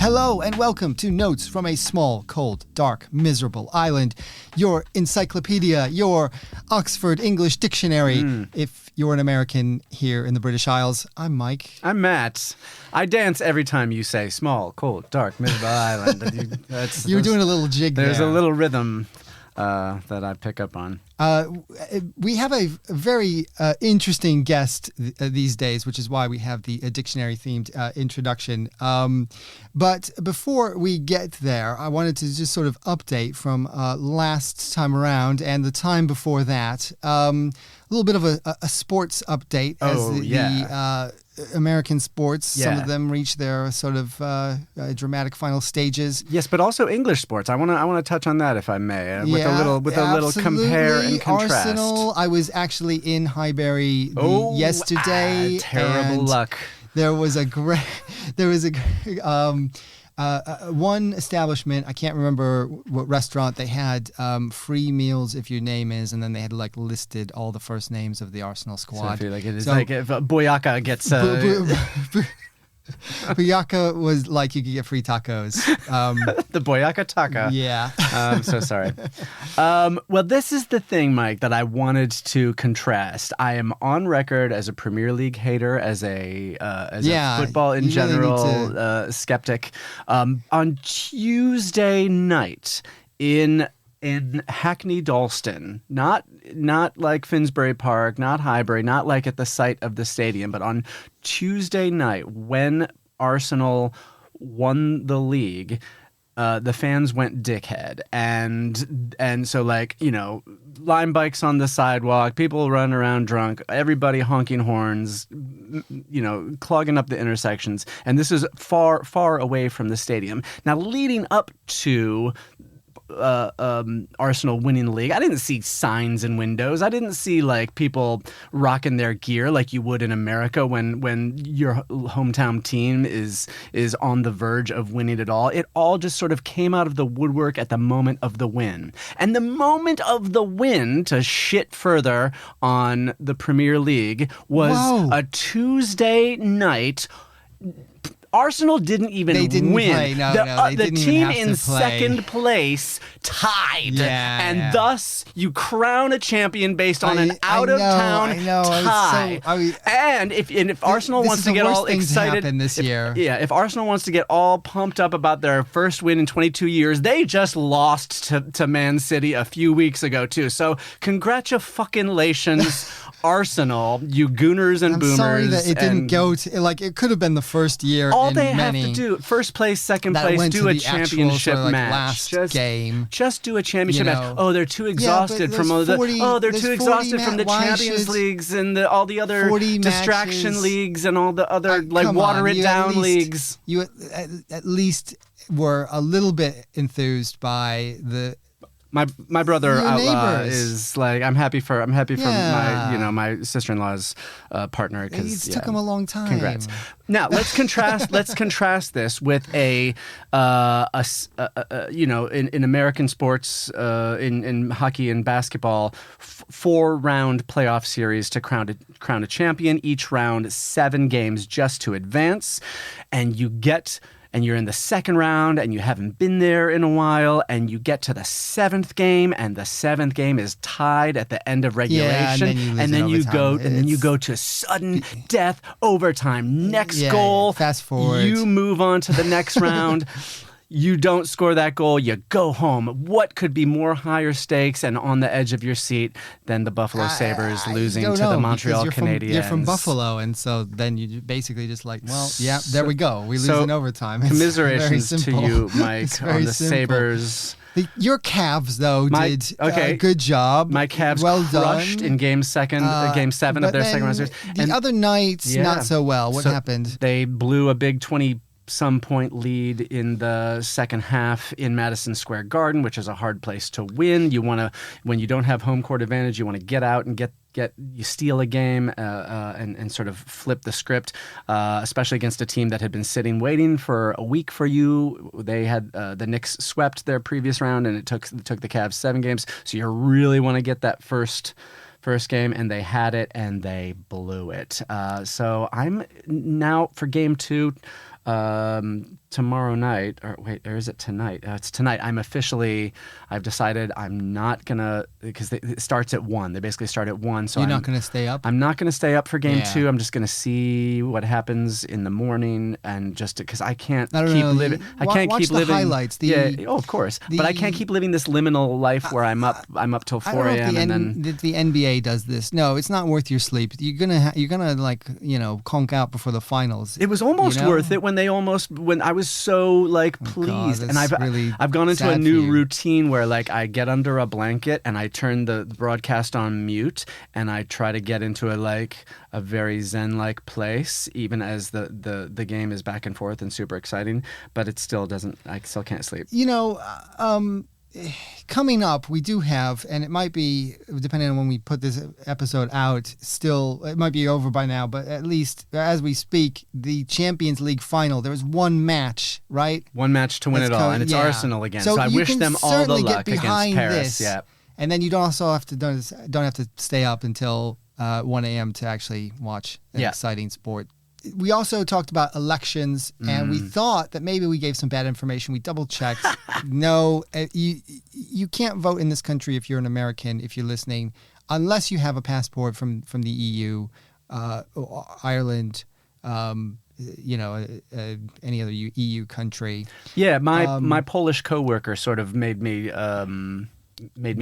Hello and welcome to Notes from a Small, Cold, Dark, Miserable Island, your encyclopedia, your Oxford English Dictionary. If you're an American here in the British Isles, I'm Mike. I'm Matt. I dance every time you say small, cold, dark, miserable island. You're doing a little jig there. There's a little rhythm that I pick up on. We have a very interesting guest these days, which is why we have the dictionary-themed introduction. But before we get there, I wanted to just sort of update from last time around and the time before that. A little bit of a sports update as the American sports. Yeah. Some of them reach their sort of dramatic final stages. Yes, but also English sports. I want to touch on that if I may, with a little compare and contrast. Arsenal. I was actually in Highbury yesterday. Terrible luck. There was one establishment, I can't remember what restaurant, they had free meals if your name is, and then they had listed all the first names of the Arsenal squad. So I feel like it is like if Boyaka gets... Boyaka was like you could get free tacos. The Boyaka taco. Yeah. I'm so sorry. Well, this is the thing, Mike, that I wanted to contrast. I am on record as a Premier League hater, as a football in general skeptic. On Tuesday night in Hackney Dalston, not like Finsbury Park, not Highbury, not like at the site of the stadium, but on Tuesday night when Arsenal won the league, the fans went dickhead, and so lime bikes on the sidewalk, people running around drunk, everybody honking horns, clogging up the intersections, and this is far, far away from the stadium. Now, leading up to Arsenal winning the league, I didn't see signs in windows. I didn't see people rocking their gear like you would in America when your hometown team is on the verge of winning it all. It all just sort of came out of the woodwork at the moment of the win. And the moment of the win, to shit further on the Premier League, was a Tuesday night. Arsenal didn't even win. Play. No, the team in second place tied. And thus you crown a champion based on an out-of-town tie. And if Arsenal wants to get all excited this year. If Arsenal wants to get all pumped up about their first win in 22 years, they just lost to Man City a few weeks ago too. So congratulations, Arsenal, you gooners and boomers. I'm sorry that it didn't go to, it could have been the first year. All they have to do, first place, second place, do a championship match. Just do a championship match. Oh, they're too exhausted from all they're too exhausted from the Champions Leagues and all the other distraction leagues and all the other water it down leagues. You at least were a little bit enthused by the. My brother Outlaw neighbors. is I'm happy for my sister-in-law's partner, because it took him a long time. Congrats. Now let's contrast this with in American sports, in hockey and basketball, 4-round playoff series to crown a champion. Each round 7 games just to advance, and you're in the second round and you haven't been there in a while, and you get to the 7th game, and the 7th game is tied at the end of regulation, and then you go to sudden death overtime. Next goal, fast forward. You move on to the next round. You don't score that goal, you go home. What could be more higher stakes and on the edge of your seat than the Buffalo Sabres losing to the Montreal Canadiens? You're from Buffalo, and so then you basically just there we go. We lose in overtime. It's commiserations to you, Mike, on the Sabres. Your Cavs, though, did a good job. My Cavs crushed in Game 7 of their second round series. The other night, not so well. What happened? They blew a big 20-some point lead in the second half in Madison Square Garden, which is a hard place to win. When you don't have home court advantage, you want to get out and you steal a game and sort of flip the script, especially against a team that had been sitting waiting for a week for you. They had the Knicks swept their previous round, and it took the Cavs 7 games. So you really want to get that first game, and they had it and they blew it. So I'm now for game 2. tomorrow night, or is it tonight? It's tonight. I've decided I'm not gonna, because it starts at 1. They basically start at 1. So you're not gonna stay up? I'm not gonna stay up for game 2. I'm just gonna see what happens in the morning, and just because I can't keep living. I can't keep living highlights. Of course. But I can't keep living this liminal life where I'm up till 4 a.m. and then the NBA does this. No, it's not worth your sleep. You're gonna like conk out before the finals. It was almost worth it when I was so like pleased. God, and I've gone into a new routine where like I get under a blanket and I turn the broadcast on mute and I try to get into a very zen-like place, even as the game is back and forth and super exciting, but it still doesn't. I still can't sleep. Coming up, we do have, and it might be, depending on when we put this episode out, still, it might be over by now, but at least as we speak, the Champions League final, there was one match, right? One match to win it all, and it's Arsenal again. So I wish them all the luck against Paris. Yeah. And then you don't have to stay up until 1 a.m. to actually watch an exciting sport. We also talked about elections, and we thought that maybe we gave some bad information. We double-checked. No, you can't vote in this country if you're an American, if you're listening, unless you have a passport from the EU, Ireland, any other EU country. Yeah, my Polish coworker sort of made me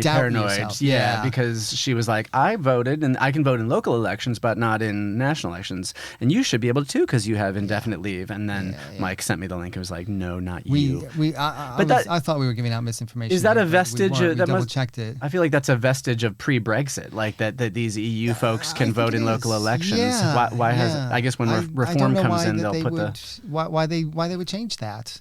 paranoid. Yeah, because she was like, I voted, and I can vote in local elections, but not in national elections. And you should be able to because you have indefinite leave. And then Mike sent me the link and was like, no, not you. I thought we were giving out misinformation. Is that a vestige? We double-checked it. I feel like that's a vestige of pre-Brexit, like that these EU folks can vote in local elections. Yeah, why has I guess when reform comes in, they'll put why they would change that.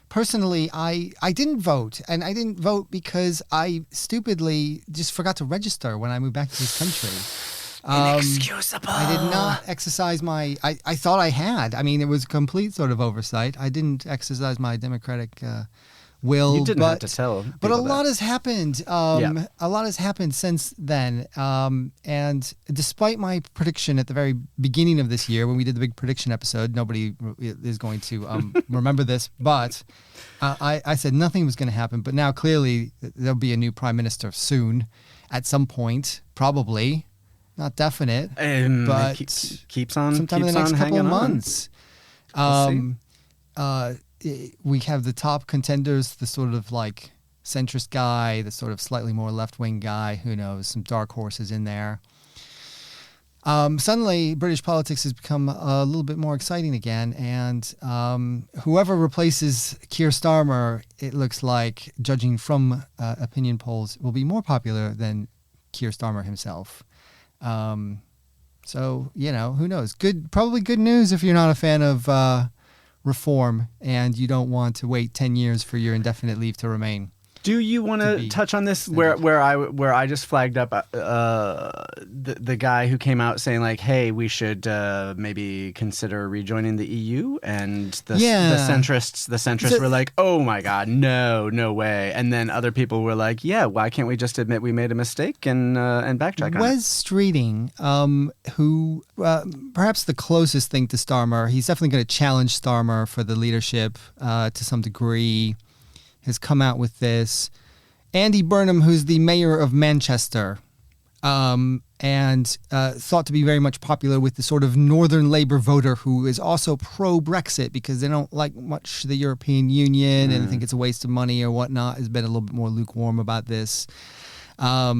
Personally, I didn't vote, and I didn't vote because I stupidly just forgot to register when I moved back to this country. Inexcusable. I did not exercise my... I thought I had. I mean, it was complete sort of oversight. I didn't exercise my democratic will. You didn't have to tell people But a lot has happened. A lot has happened since then. And despite my prediction at the very beginning of this year, when we did the big prediction episode, nobody is going to remember this, but I said nothing was going to happen. But now clearly there'll be a new prime minister soon, at some point, probably. Not definite, but keeps on sometime in the next couple of months. We have the top contenders, the sort of like centrist guy, the sort of slightly more left-wing guy, who knows, some dark horses in there. Suddenly, British politics has become a little bit more exciting again, and whoever replaces Keir Starmer, it looks like, judging from opinion polls, will be more popular than Keir Starmer himself. So, who knows? Probably good news if you're not a fan of reform and you don't want to wait 10 years for your indefinite leave to remain. Do you want to touch on this where I just flagged up the guy who came out saying like, hey, we should maybe consider rejoining the EU, and the centrists were like, oh my God, no way, and then other people were like, yeah, why can't we just admit we made a mistake and backtrack on it? Wes Streeting, who perhaps the closest thing to Starmer, he's definitely going to challenge Starmer for the leadership to some degree, has come out with this. Andy Burnham, who's the mayor of Manchester, and thought to be very much popular with the sort of Northern Labour voter who is also pro-Brexit because they don't like much the European Union and think it's a waste of money or whatnot, has been a little bit more lukewarm about this. I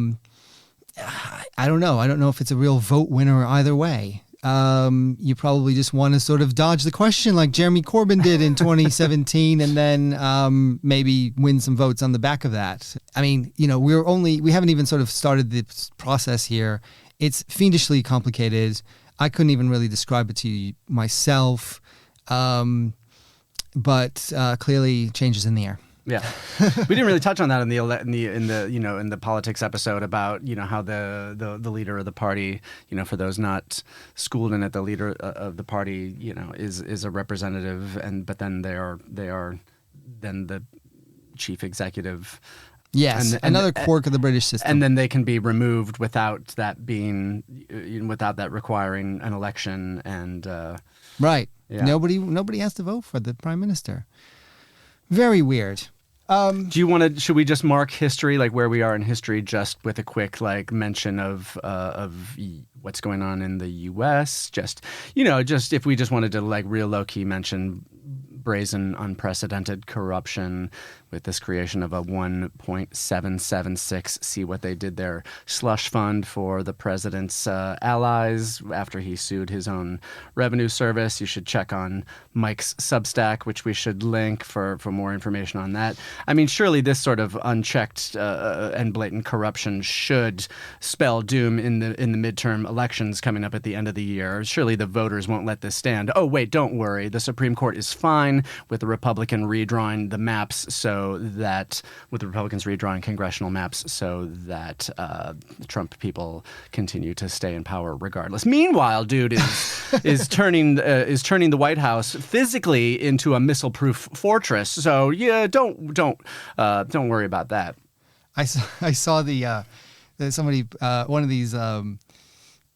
don't know. I don't know if it's a real vote winner either way. You probably just want to sort of dodge the question like Jeremy Corbyn did in 2017 and then maybe win some votes on the back of that. I mean, we haven't even sort of started the process here. It's fiendishly complicated. I couldn't even really describe it to you myself. But clearly changes in the air. Yeah, we didn't really touch on that in the politics episode about how the leader of the party, for those not schooled in it, the leader of the party is a representative, but then they are then the chief executive. Yes, another quirk of the British system. And then they can be removed without that requiring an election and right. Yeah. Nobody has to vote for the prime minister. Very weird. Should we just mark history, like where we are in history, just with a quick like mention of what's going on in the U.S.? Just if we just wanted to like real low key mention brazen, unprecedented corruption with this creation of a 1.776, see what they did there, slush fund for the president's allies after he sued his own revenue service. You should check on Mike's Substack, which we should link for more information on that. I mean, surely this sort of unchecked and blatant corruption should spell doom in the midterm elections coming up at the end of the year. Surely the voters won't let this stand. Oh, wait, don't worry. The Supreme Court is fine with the Republican redrawing the maps with the Republicans redrawing congressional maps so that Trump people continue to stay in power regardless. Meanwhile, dude is turning the White House physically into a missile-proof fortress. So yeah, don't worry about that. I saw somebody one of these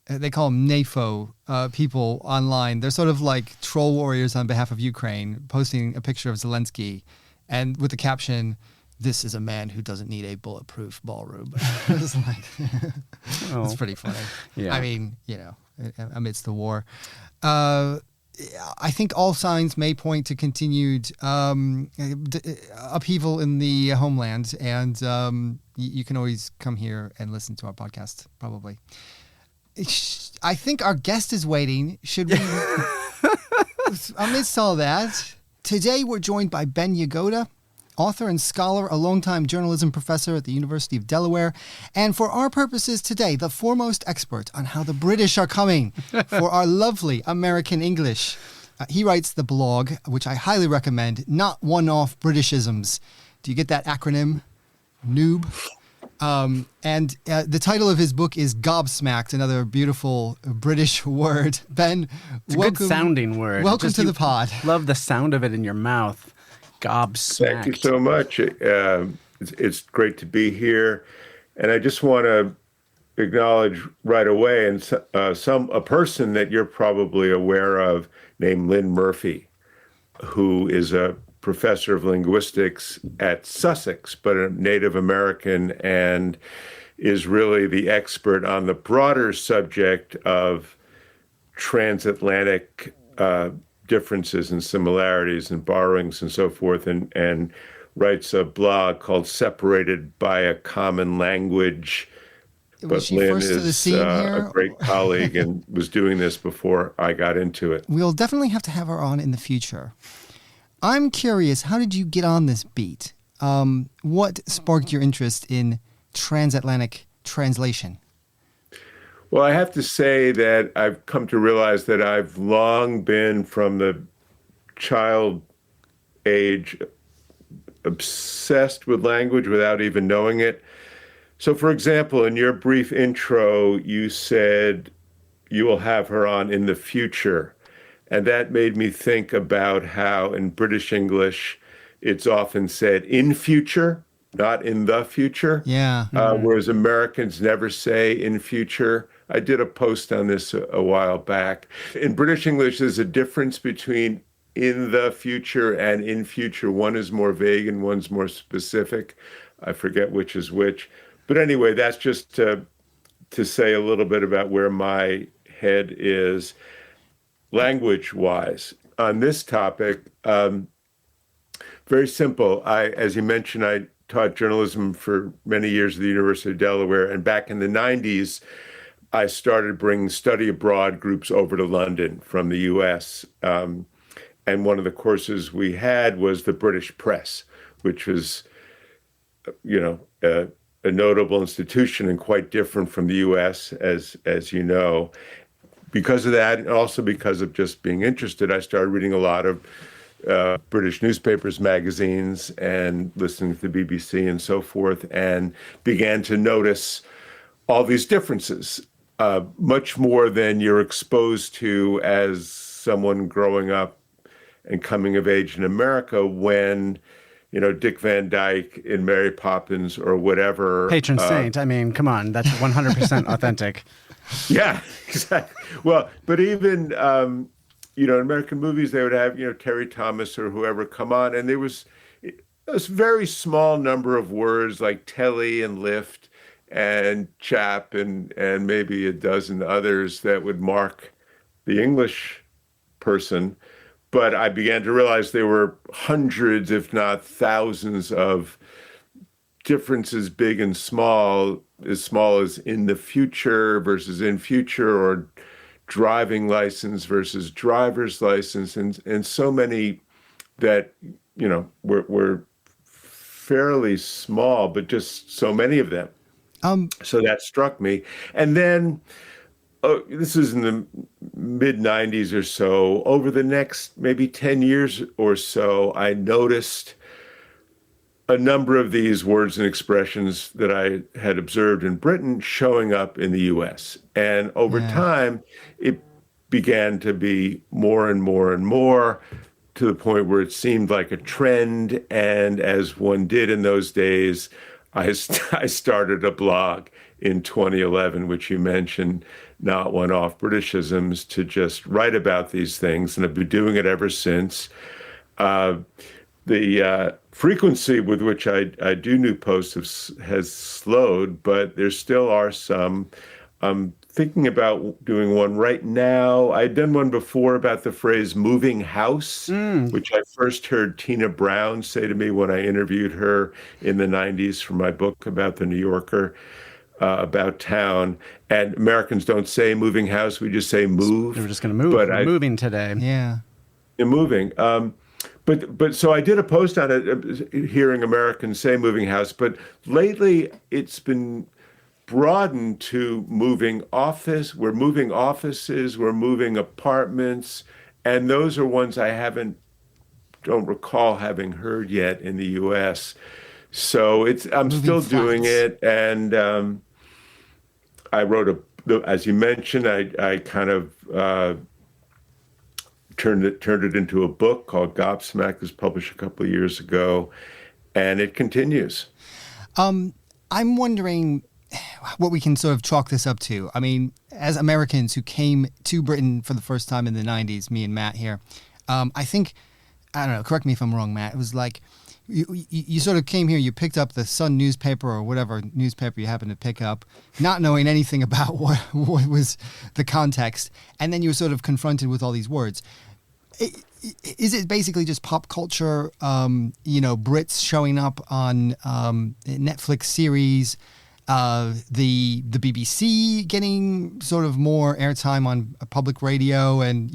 they call them NAFO people online. They're sort of like troll warriors on behalf of Ukraine, posting a picture of Zelensky, and with the caption, "This is a man who doesn't need a bulletproof ballroom." It's like, it's pretty funny. Yeah. I mean, amidst the war. I think all signs may point to continued upheaval in the homeland, and you can always come here and listen to our podcast, probably. I think our guest is waiting. Should we, amidst all that, today we're joined by Ben Yagoda, author and scholar, a longtime journalism professor at the University of Delaware, and for our purposes today, the foremost expert on how the British are coming for our lovely American English. He writes the blog, which I highly recommend, Not One-Off Britishisms. Do you get that acronym? Noob. And the title of his book is Gobsmacked, another beautiful British word. Ben, it's welcome. A good sounding word. Welcome to the pod. Love the sound of it in your mouth. Gobsmacked. Thank you so much. It's great to be here. And I just want to acknowledge right away a person that you're probably aware of named Lynn Murphy, who is a professor of linguistics at Sussex, but a Native American, and is really the expert on the broader subject of transatlantic differences and similarities and borrowings and so forth, and writes a blog called Separated by a Common Language. Was she first to the scene here? A great colleague and was doing this before I got into it. We'll definitely have to have her on in the future. I'm curious, how did you get on this beat? What sparked your interest in transatlantic translation? Well, I have to say that I've come to realize that I've long been, from the child age, obsessed with language without even knowing it. So, for example, in your brief intro, you said you will have her on in the future. And that made me think about how in British English, it's often said in future, not in the future. Yeah. Whereas Americans never say in future. I did a post on this a while back. In British English, there's a difference between in the future and in future. One is more vague and one's more specific. I forget which is which. But anyway, that's just to say a little bit about where my head is language-wise. On this topic, very simple. As you mentioned, I taught journalism for many years at the University of Delaware. And back in the 90s, I started bringing study abroad groups over to London from the US. And one of the courses we had was the British press, which was, a notable institution and quite different from the US, as you know. Because of that, and also because of just being interested, I started reading a lot of British newspapers, magazines, and listening to the BBC and so forth, and began to notice all these differences, much more than you're exposed to as someone growing up and coming of age in America when, Dick Van Dyke in Mary Poppins or whatever. Patron saint. I mean, come on, that's 100% authentic. Yeah, exactly. Well, but even in American movies, they would have, Terry Thomas or whoever come on, and there was a very small number of words like telly and lift and chap and maybe a dozen others that would mark the English person. But I began to realize there were hundreds, if not thousands, of differences, big and small as in the future versus in future, or driving license versus driver's license, and so many that were fairly small, but just so many of them. So that struck me. And then this is in the mid 90s or so. Over the next maybe 10 years or so, I noticed a number of these words and expressions that I had observed in Britain showing up in the US. And over time, it began to be more and more and more, to the point where it seemed like a trend. And as one did in those days, I started a blog in 2011, which you mentioned, Not One Off Britishisms, to just write about these things. And I've been doing it ever since. The frequency with which I do new posts has slowed, but there still are some. I'm thinking about doing one right now. I'd done one before about the phrase moving house, which I first heard Tina Brown say to me when I interviewed her in the 90s for my book about the New Yorker, about town. And Americans don't say moving house, we just say move. We're just going to move. We're moving today. Yeah. You're moving. But so I did a post on it, hearing Americans say moving house, but lately it's been broadened to moving office. We're moving offices, we're moving apartments, and those are ones I don't recall having heard yet in the US. So I'm moving still flats. Doing it, and I wrote as you mentioned, I kind of turned it into a book called Gobsmacked. It was published a couple of years ago, and it continues. I'm wondering what we can sort of chalk this up to. I mean, as Americans who came to Britain for the first time in the 90s, me and Matt here, I think, I don't know, correct me if I'm wrong, Matt, it was like you sort of came here, you picked up the Sun newspaper or whatever newspaper you happened to pick up, not knowing anything about what was the context, and then you were sort of confronted with all these words. Is it basically just pop culture, Brits showing up on Netflix series, the BBC getting sort of more airtime on public radio, and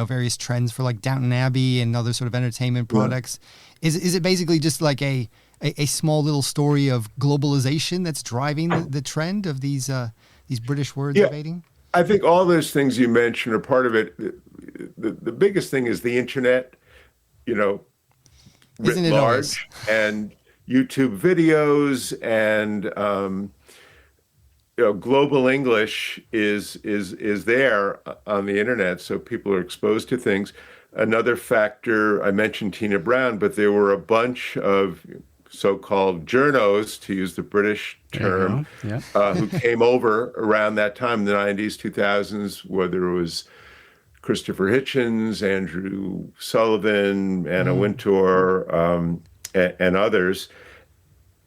various trends for like Downton Abbey and other sort of entertainment products? Is it basically just like a small little story of globalization that's driving the trend of these British words evading? I think all those things you mentioned are part of it. The biggest thing is the internet, writ large, always? and YouTube videos, and global English is there on the internet, so people are exposed to things. Another factor, I mentioned Tina Brown, but there were a bunch of so-called journos, to use the British term, who came over around that time in the 90s, 2000s, whether it was Christopher Hitchens, Andrew Sullivan, Anna Wintour, and others,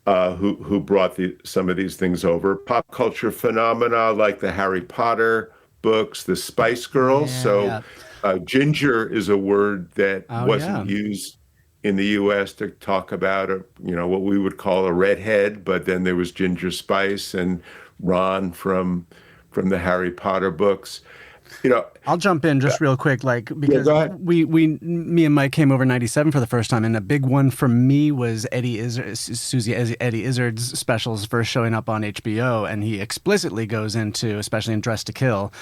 who brought some of these things over. Pop culture phenomena like the Harry Potter books, the Spice Girls. Ginger is a word that wasn't used in the U.S. to talk about what we would call a redhead, but then there was Ginger Spice and Ron from the Harry Potter books. I'll jump in just real quick, because me and Mike came over in '97 for the first time, and a big one for me was Eddie Izzard's specials first showing up on HBO, and he explicitly goes into, especially in Dressed to Kill,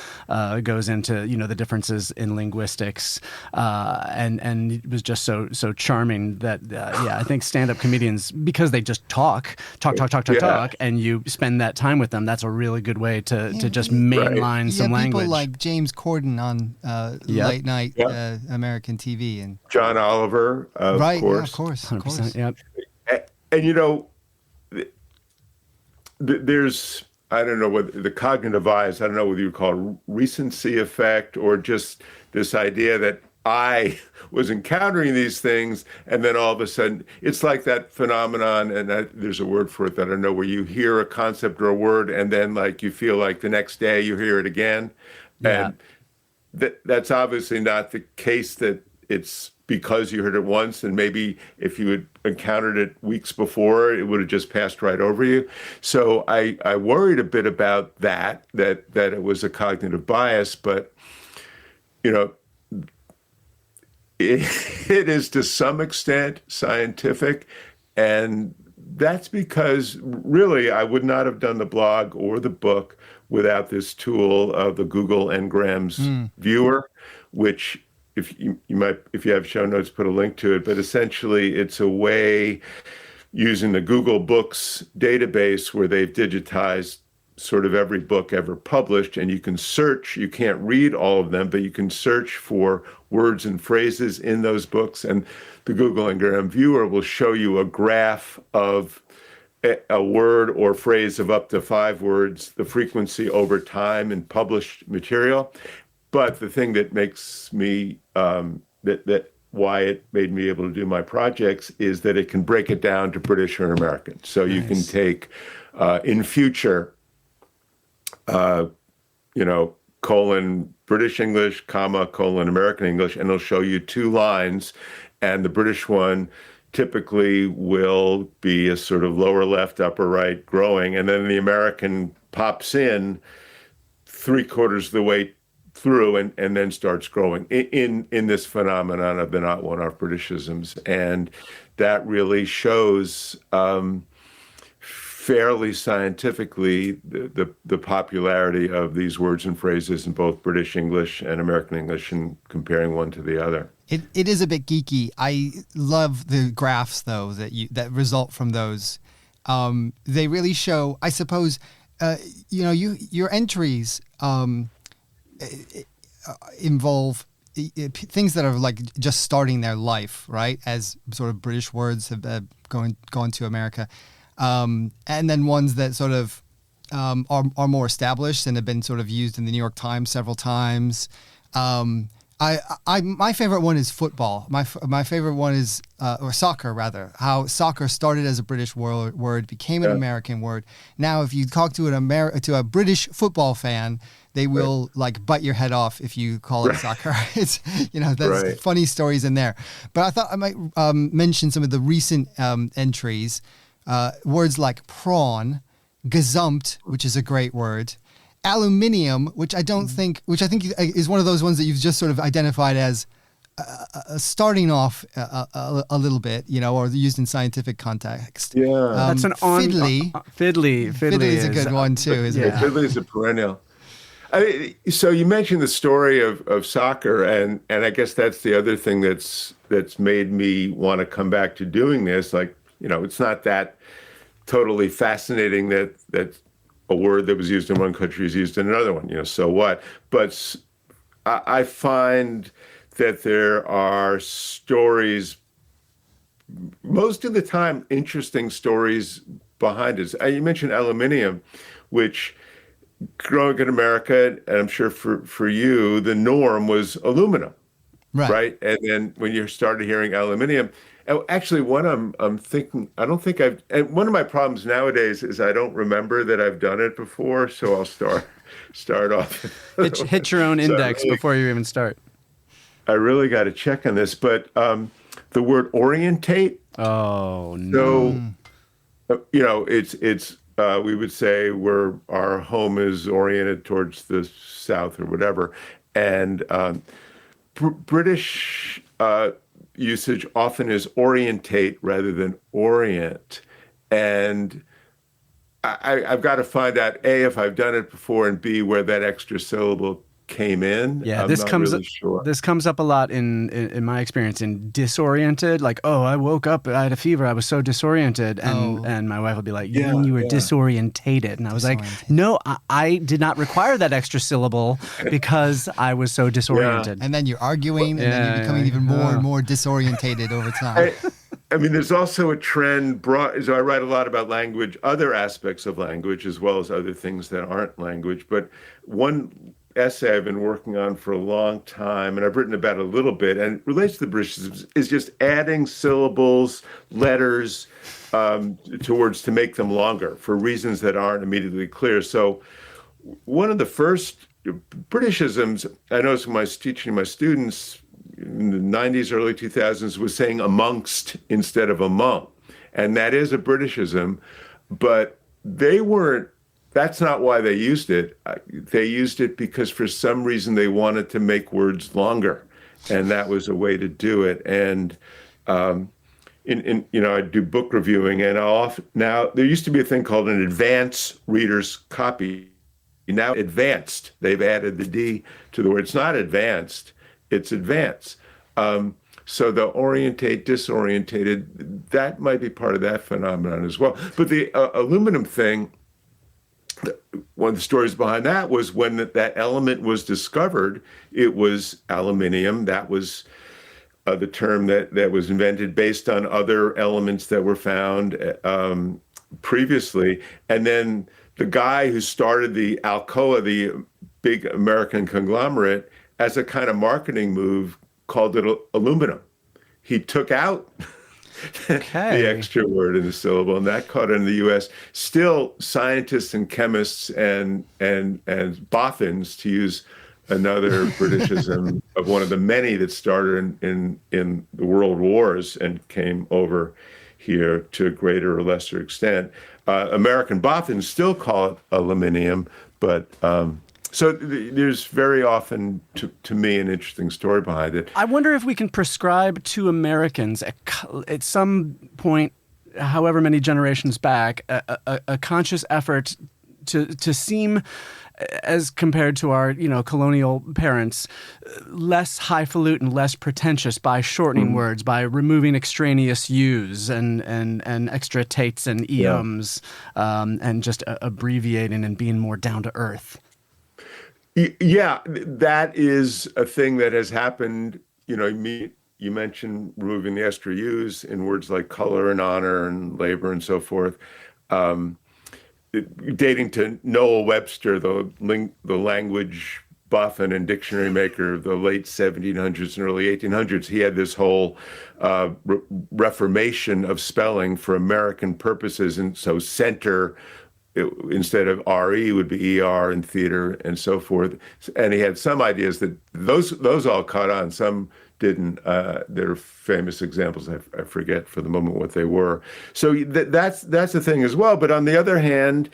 goes into the differences in linguistics, and it was just so charming that I think stand-up comedians, because they just talk, and you spend that time with them, that's a really good way to just mainline some language. People like James Corden on late night American TV, and John Oliver, of course. Of course. 100%, yep. And there's I don't know what the cognitive bias, I don't know whether you call it recency effect or just this idea that I was encountering these things, and then all of a sudden, it's like that phenomenon, and there's a word for it that I don't know, where you hear a concept or a word, and then like you feel like the next day you hear it again. Yeah. And that's obviously not the case, that it's because you heard it once, and maybe if you had encountered it weeks before, it would have just passed right over you. So I worried a bit about that it was a cognitive bias, but it is to some extent scientific, and that's because really I would not have done the blog or the book without this tool of the Google Ngrams viewer, which if you have show notes, put a link to it, but essentially it's a way using the Google Books database where they've digitized sort of every book ever published, and you can search. You can't read all of them, but you can search for words and phrases in those books, and the Google Ngram viewer will show you a graph of a word or phrase of up to 5 words, the frequency over time in published material. But the thing that makes me why it made me able to do my projects is that it can break it down to British or American. So you can take in future, colon British English, comma, colon American English, and it'll show you 2 lines. And the British one typically will be a sort of lower left, upper right growing. And then the American pops in 3/4 of the way through and then starts growing in this phenomenon of the not one-off Britishisms. And that really shows fairly scientifically the popularity of these words and phrases in both British English and American English, and comparing one to the other. It is a bit geeky. I love the graphs though that result from those. They really show, I suppose, your entries involve things that are like just starting their life, right? As sort of British words have gone to America. And then ones that sort of are more established and have been sort of used in the New York Times several times. My favorite one is football. My favorite one is or soccer rather. How soccer started as a British word, became an American word. Now, if you talk to a British football fan, they will like bite your head off if you call it soccer. It's there's funny stories in there. But I thought I might mention some of the recent entries. Words like prawn, gazumped, which is a great word, aluminium, which I think is one of those ones that you've just sort of identified as starting off a little bit, or used in scientific context. Yeah, that's an fiddly. Fiddly is a good one too, isn't it? Fiddly is a perennial. So you mentioned the story of soccer, and I guess that's the other thing that's made me want to come back to doing this. Like, it's not that totally fascinating that a word that was used in one country is used in another one. So what? But I find that there are stories, most of the time, interesting stories behind it. You mentioned aluminium, which growing in America, and I'm sure for you, the norm was aluminum, right? And then when you started hearing aluminium, actually, one I'm thinking, I don't think and one of my problems nowadays is I don't remember that I've done it before, so I'll start off. Hit your own index before you even start. I really got to check on this, but the word orientate. Oh no! So, it's we would say where our home is oriented towards the south or whatever, and British usage often is orientate rather than orient, and I've got to find out A, if I've done it before, and B, where that extra syllable came in. Yeah, this comes up a lot in my experience in disoriented. Like, I woke up, I had a fever, I was so disoriented, and my wife will be like, you mean you were disorientated? And I was like, no, I did not require that extra syllable because I was so disoriented. And then you're arguing, and then you're becoming even more and more disorientated over time. I mean, there's also a trend brought, so I write a lot about language, other aspects of language, as well as other things that aren't language. But one essay I've been working on for a long time, and I've written about it a little bit, and it relates to the British, is just adding syllables, letters, to make them longer for reasons that aren't immediately clear. So one of the first Britishisms I noticed when I was teaching my students in the 90s, early 2000s, was saying amongst instead of among. And that is a Britishism, but that's not why they used it. They used it because for some reason they wanted to make words longer. And that was a way to do it. And, I do book reviewing, and now there used to be a thing called an advanced reader's copy. Now advanced, they've added the D to the word. It's not advanced, it's advance. So the orientate, disorientated, that might be part of that phenomenon as well. But the aluminum thing, one of the stories behind that was when that element was discovered, it was aluminium. That was the term that was invented based on other elements that were found previously. And then the guy who started the Alcoa, the big American conglomerate, as a kind of marketing move, called it aluminum. He took out the extra word in the syllable, and that caught in the U.S. Still, scientists and chemists and boffins, to use another Britishism of one of the many that started in the world wars and came over here to a greater or lesser extent. American boffins still call it aluminium, but so there's very often, to me, an interesting story behind it. I wonder if we can prescribe to Americans at some point, however many generations back, a conscious effort to seem, as compared to our colonial parents, less highfalutin, less pretentious by shortening words, by removing extraneous U's and extra tates and eums, and just abbreviating and being more down to earth. Yeah, that is a thing that has happened. You mentioned removing the extra U's in words like color and honor and labor and so forth. Dating to Noah Webster, the language buff and dictionary maker of the late 1700s and early 1800s, he had this whole reformation of spelling for American purposes. And so center, instead of RE, would be ER, and theater and so forth. And he had some ideas that those all caught on, some didn't. There are famous examples. I forget for the moment what they were. So that's the thing as well. But on the other hand,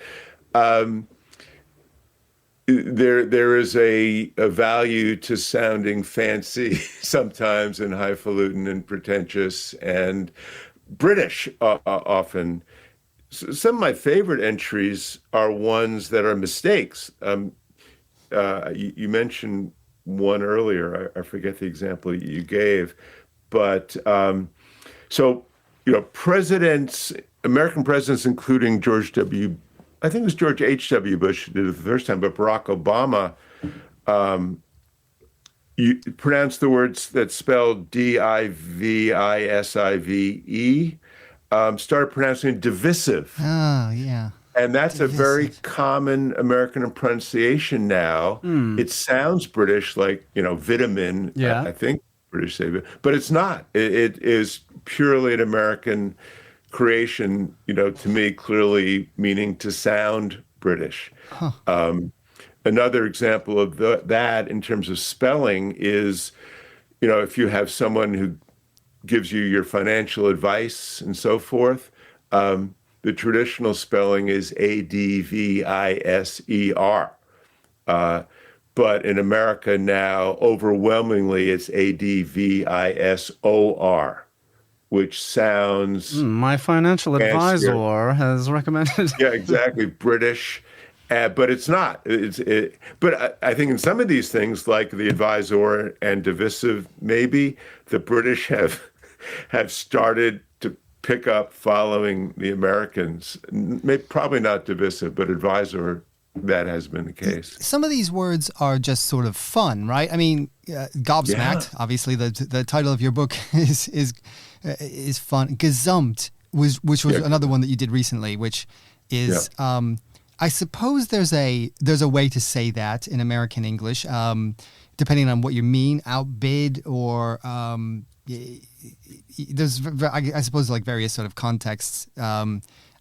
there is a value to sounding fancy sometimes, and highfalutin and pretentious and British often. Some of my favorite entries are ones that are mistakes. You mentioned one earlier. I forget the example you gave, but presidents, American presidents, including I think it was George H.W. Bush who did it the first time, but Barack Obama, you pronounce the words that spelled divisive, started pronouncing divisive. Oh, yeah. And that's divisive. A very common American pronunciation now. It sounds British, like, vitamin. Yeah. I think British say it, but it's not. It is purely an American creation, to me, clearly meaning to sound British. Huh. Another example of that in terms of spelling is, if you have someone who gives you your financial advice and so forth, the traditional spelling is Adviser. But in America now, overwhelmingly, it's Advisor, which sounds... My financial advisor has recommended... Yeah, exactly. British. But it's not. But I think in some of these things, like the advisor and divisive, maybe the British have started to pick up following the Americans. Probably not divisive, but advisor that has been the case. Some of these words are just sort of fun, right? I mean, gobsmacked. Yeah. Obviously, the title of your book is fun. Gesamt which was another one that you did recently, which is I suppose there's a way to say that in American English, depending on what you mean, outbid or there's I suppose like various sort of contexts.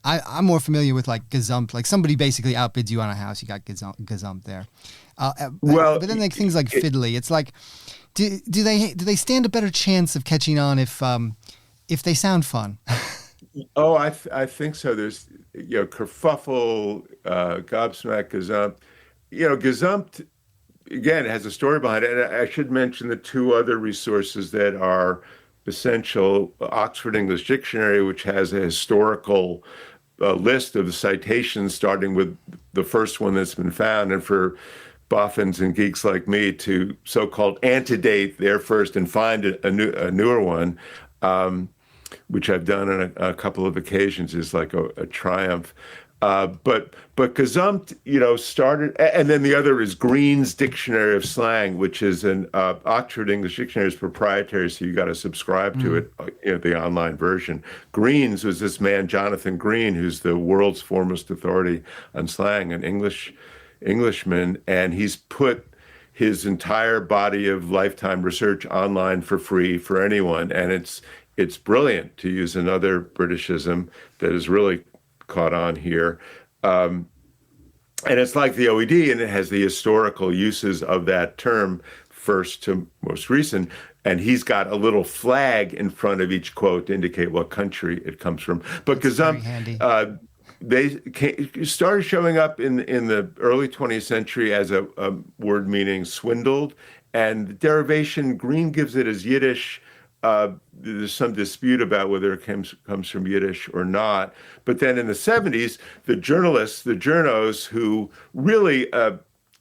I'm more familiar with like gesamt, like somebody basically outbids you on a house. You got gesamt there. But then like things like fiddly. It's like, do they stand a better chance of catching on if they sound fun? Oh, I think so. There's kerfuffle, gobsmack, gesamt. Gesamt again has a story behind it. And I should mention the two other resources that are essential: Oxford English Dictionary, which has a historical list of the citations, starting with the first one that's been found, and for boffins and geeks like me to so-called antedate there first and find a newer one, which I've done on a couple of occasions, is like a triumph. But gesamt, started, and then the other is Green's Dictionary of Slang, which is an Oxford English Dictionary is proprietary, so you got to subscribe to it, the online version. Green's was this man, Jonathan Green, who's the world's foremost authority on slang, an Englishman, and he's put his entire body of lifetime research online for free for anyone, and it's brilliant, to use another Britishism that is really caught on here. And it's like the OED, and it has the historical uses of that term, first to most recent. And he's got a little flag in front of each quote to indicate what country it comes from. But gesamt, they started showing up in the early 20th century as a word meaning swindled. And the derivation, Green gives it as Yiddish. There's some dispute about whether it comes from Yiddish or not. But then in the 70s, the journalists, the journos, who really,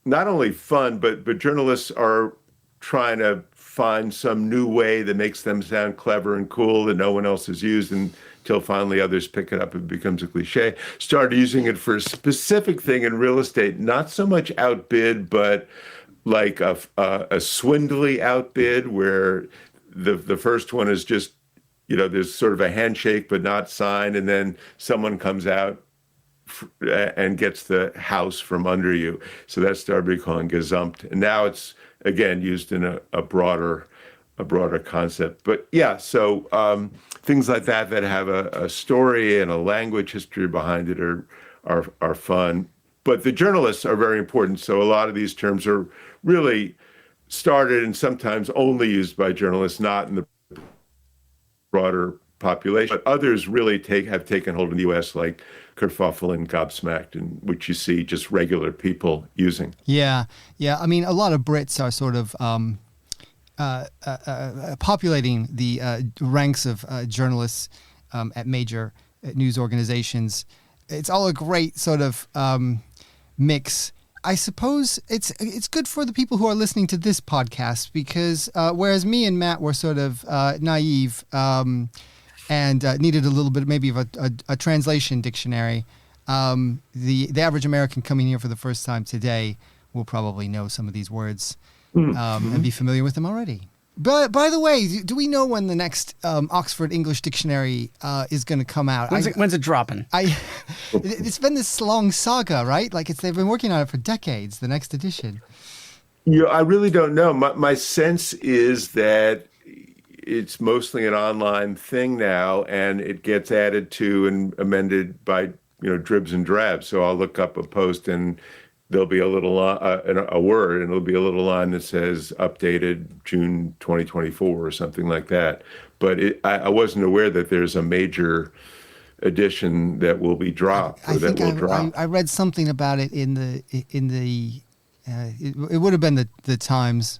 not only fun, but journalists are trying to find some new way that makes them sound clever and cool that no one else has used until finally others pick it up and it becomes a cliche, started using it for a specific thing in real estate, not so much outbid, but like a swindly outbid where the first one is just, there's sort of a handshake but not signed, and then someone comes out and gets the house from under you. So that started becoming gesamt, and now it's again used in a broader concept. But yeah, so things like that have a story and a language history behind it are fun. But the journalists are very important. So a lot of these terms are really started and sometimes only used by journalists, not in the broader population. But others really have taken hold in the U.S., like kerfuffle and gobsmacked, and which you see just regular people using. Yeah. I mean, a lot of Brits are sort of populating the ranks of journalists at major news organizations. It's all a great sort of mix. I suppose it's good for the people who are listening to this podcast because whereas me and Matt were sort of naive and needed a little bit maybe of a translation dictionary, the average American coming here for the first time today will probably know some of these words and be familiar with them already. But by the way, do we know when the next Oxford English Dictionary is going to come out? When's it dropping? It's been this long saga, right? Like they've been working on it for decades. The next edition. Yeah, I really don't know. My sense is that it's mostly an online thing now, and it gets added to and amended by dribs and drabs. So I'll look up a post and there'll be a little a word, and it'll be a little line that says updated June 2024 or something like that. But I wasn't aware that there's a major edition that will be dropped. I read something about it in the it would have been the Times,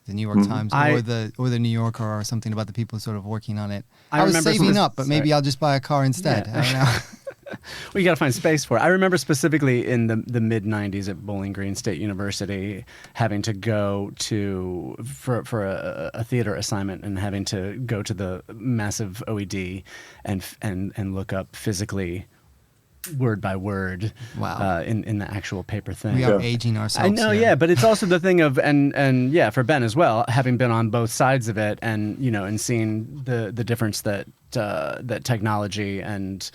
the New York Times, or the New Yorker, or something about the people sort of working on it. I was saving up, but maybe I'll just buy a car instead. Yeah. I don't know. Well, you got to find space for it. I remember specifically in the mid-'90s at Bowling Green State University having to go for a theater assignment and having to go to the massive OED and look up physically word by word. Wow. In the actual paper thing. We are aging ourselves. I know, here. yeah, but it's also the thing of and yeah, for Ben as well, having been on both sides of it, and and seeing the difference that that technology and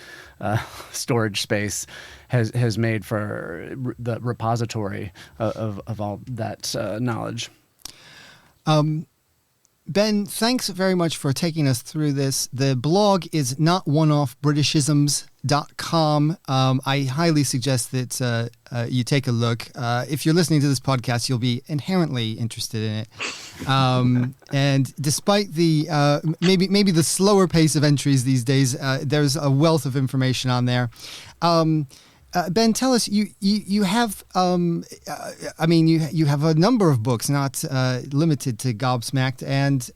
storage space has made for the repository of all that knowledge. Ben, thanks very much for taking us through this. The blog is notoneoffbritishisms.com. I highly suggest that you take a look. If you're listening to this podcast, you'll be inherently interested in it. And despite the maybe the slower pace of entries these days, there's a wealth of information on there. Ben, tell us, you have, you have a number of books, not limited to Gobsmacked, and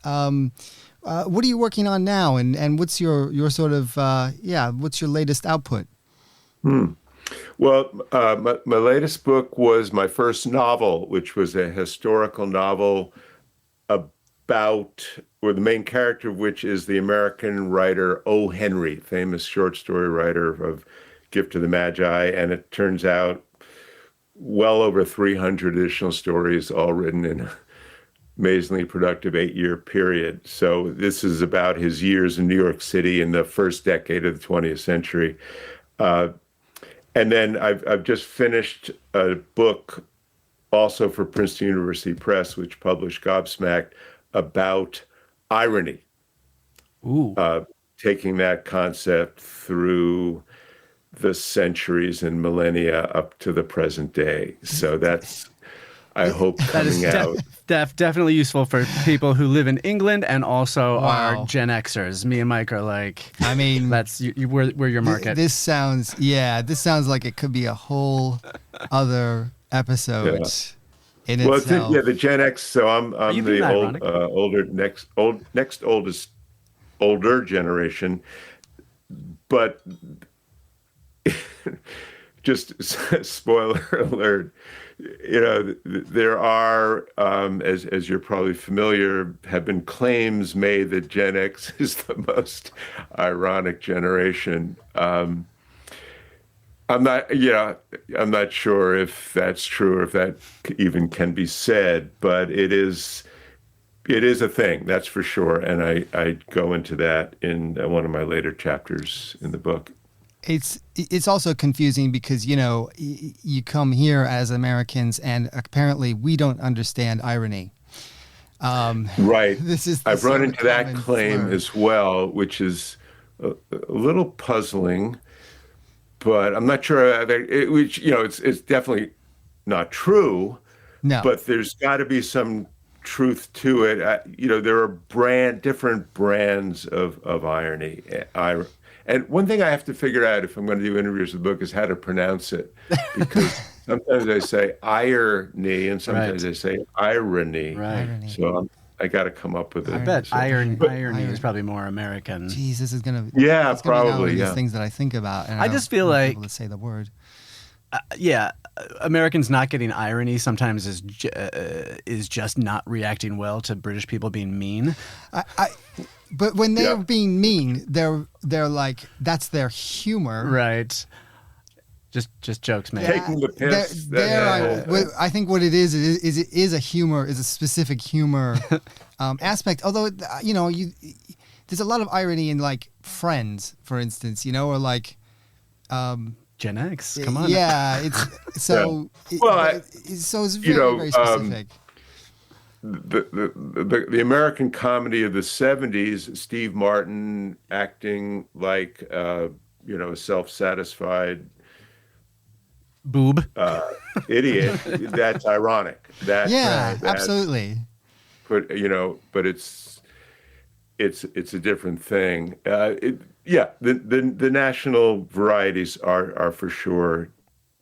what are you working on now, and what's your sort of, what's your latest output? Well, my latest book was my first novel, which was a historical novel about, or the main character of which is the American writer O. Henry, famous short story writer of Gift of the Magi, and it turns out well over 300 additional stories, all written in an amazingly productive 8-year period. So this is about his years in New York City in the first decade of the 20th century. And then I've just finished a book also for Princeton University Press, which published Gobsmacked, about irony. Ooh. Taking that concept through the centuries and millennia up to the present day. So that's, I hope, coming out. Definitely useful for people who live in England and also are Gen Xers. Me and Mike are like, that's we're your market. This sounds like it could be a whole other episode in itself. The Gen X. So I'm the older generation, but. Just spoiler alert, there are, as you're probably familiar, have been claims made that Gen X is the most ironic generation. I'm not sure if that's true or if that even can be said, but it is a thing, that's for sure. And I go into that in one of my later chapters in the book. It's also confusing because, you come here as Americans and apparently we don't understand irony. Right. I've run into that claim as well, which is a little puzzling, but I'm not sure it's definitely not true. No. But there's got to be some truth to it. There are different brands of irony. And one thing I have to figure out if I'm going to do interviews with the book is how to pronounce it, because sometimes I say irony and sometimes I say irony. Right. So I got to come up with it. I bet irony is probably more American. Jeez, this is going to probably these things that I think about. And I just feel like able to say the word. Americans not getting irony sometimes is just not reacting well to British people being mean. But when they're being mean, they're like, that's their humor, right? Just jokes, man. Taking the piss. I think what it is a humor, is a specific humor aspect. Although there's a lot of irony in like Friends, for instance, or like. Gen X, come on. Yeah, it's so. So it's very very specific. The American comedy of the 70s, Steve Martin acting like a self-satisfied boob idiot. That's ironic. Absolutely. But it's a different thing. The national varieties are for sure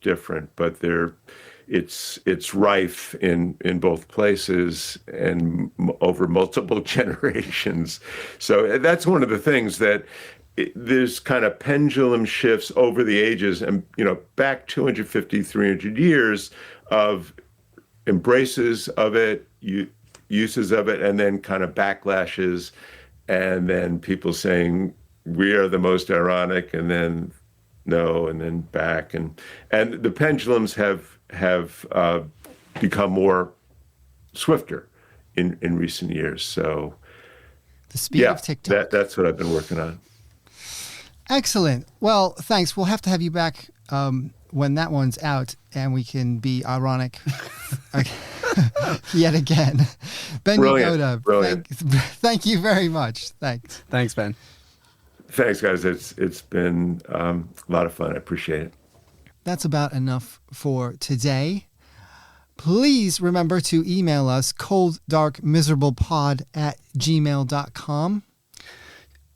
different, but it's rife in both places and over multiple generations. So that's one of the things that there's kind of pendulum shifts over the ages, and back 250, 300 years of embraces of it, uses of it, and then kind of backlashes, and then people saying we are the most ironic, and then no, and then back, and the pendulums have become more swifter in recent years. So the speed of TikTok. That's what I've been working on. Excellent. Well, thanks. We'll have to have you back when that one's out, and we can be ironic yet again. Ben Yagoda, brilliant. Thank you very much. Thanks. Thanks, Ben. Thanks, guys. It's been a lot of fun. I appreciate it. That's about enough for today. Please remember to email us colddarkmiserablepod@gmail.com.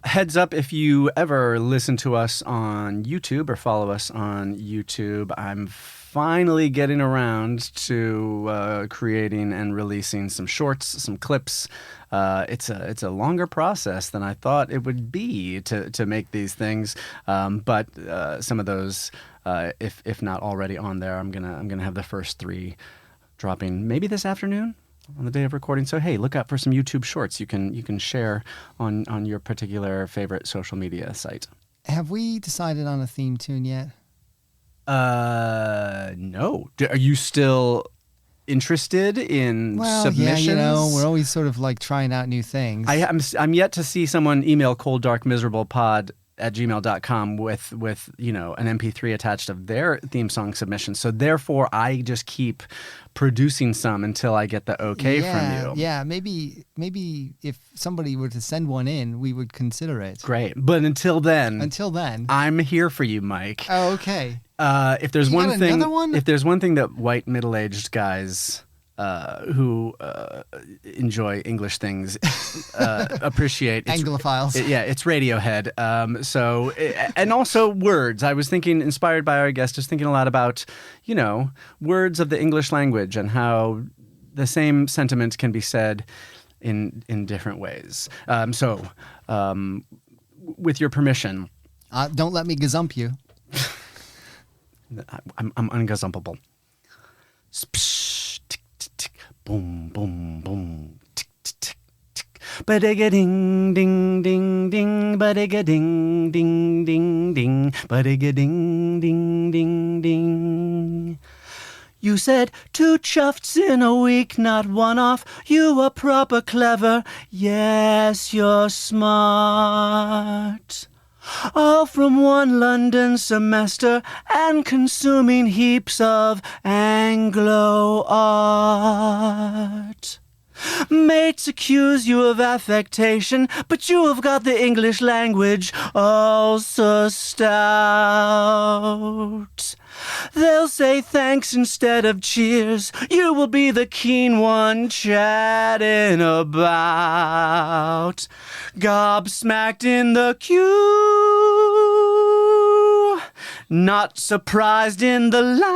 Heads up, if you ever listen to us on YouTube or follow us on YouTube, I'm finally getting around to creating and releasing some shorts, some clips. It's a longer process than I thought it would be to make these things, but some of those, if not already on there, I'm gonna have the first 3 dropping maybe this afternoon on the day of recording. So hey, look out for some YouTube shorts you can share on your particular favorite social media site. Have we decided on a theme tune yet? No. Are you still interested in submissions? Yeah, we're always sort of like trying out new things. I'm yet to see someone email colddarkmiserablepod@gmail.com with an MP3 attached of their theme song submission. So therefore, I just keep producing some until I get the okay from you. Yeah, maybe if somebody were to send one in, we would consider it. Great, but until then, I'm here for you, Mike. Oh, okay. If there's one thing that white middle-aged guys who enjoy English things appreciate. Anglophiles. It's Radiohead. And also words. I was thinking, inspired by our guest, just thinking a lot about, words of the English language and how the same sentiment can be said in different ways. With your permission. Don't let me gazump you. I'm ungazumpable. Boom, boom, boom. Tick, tick, tick, tick. Ba-digga-ding, ding, ding, ding. Ba-digga-ding, ding, ding, ding. Ba-digga-ding, ding, ding, ding. You said 2 chufts in a week, not one off. You are proper clever. Yes, you're smart. All from one London semester and consuming heaps of Anglo art. Mates accuse you of affectation, but you have got the English language also stout. They'll say thanks instead of cheers. You will be the keen one chatting about. Gobsmacked in the queue, not surprised in the line.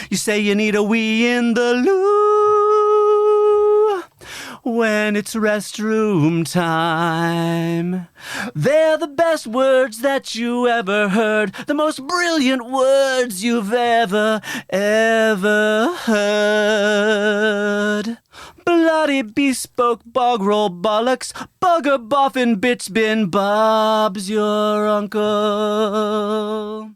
You say you need a wee in the loo when it's restroom time. They're the best words that you ever heard, the most brilliant words you've ever heard. Bloody bespoke bog roll bollocks, bugger boffin bits bin, Bob's your uncle.